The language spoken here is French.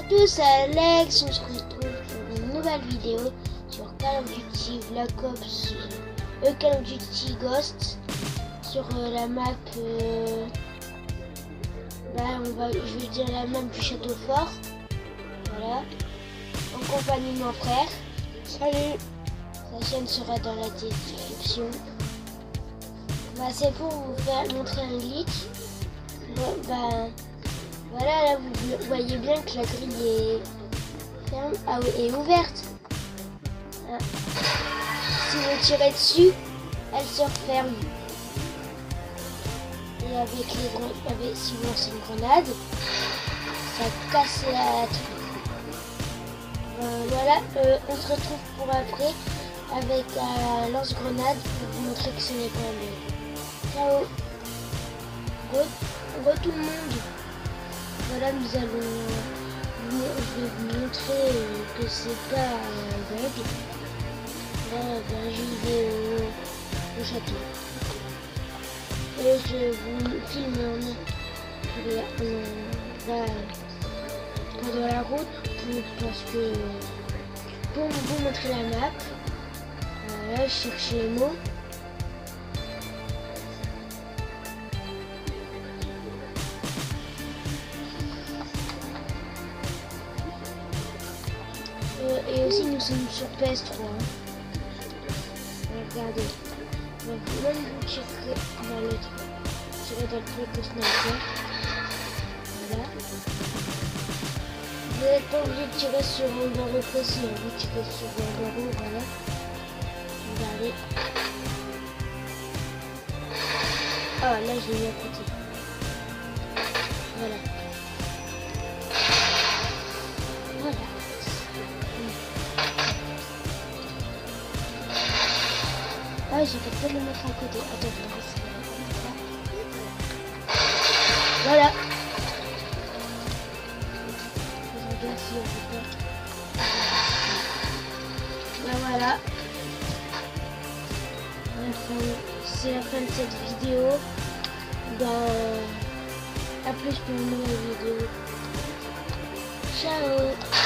tous, c'est Alex, on se retrouve pour une nouvelle vidéo sur Call of Duty Black Ops, Call of Duty Ghost, sur la map, je vais dire la map du château fort, voilà, en compagnie de mon frère. Salut. Sa chaîne sera dans la description. C'est pour vous faire montrer un glitch. Voilà, là vous voyez bien que la grille est ferme. Ah oui, est ouverte. Si vous tirez dessus, elle se referme. Et avec si vous lancez une grenade, ça casse la truc. Voilà, on se retrouve pour après avec un lance-grenade pour vous montrer que ce n'est pas un bug. Ciao. Tout le monde. Voilà, je vais vous montrer que c'est pas un bug. Là, j'y vais au château. Et je vous filme pendant la route parce que pour vous montrer la map. Là, je cherche les mots. Et aussi nous sommes sur PS3. Regardez. Même vous tirez dans le truc au sniper. Voilà. Vous n'êtes pas obligé de tirer sur un barreau précis. Vous tirez sur un barreau, voilà. Regardez. Ah, là je l'ai mis à côté. Voilà. Voilà. Ah, j'ai fait le mettre à côté. Attends, je vais essayer. Voilà. Je regarde si on peut pas. Ben voilà. C'est la fin de cette vidéo. À plus pour une nouvelle vidéo. Ciao.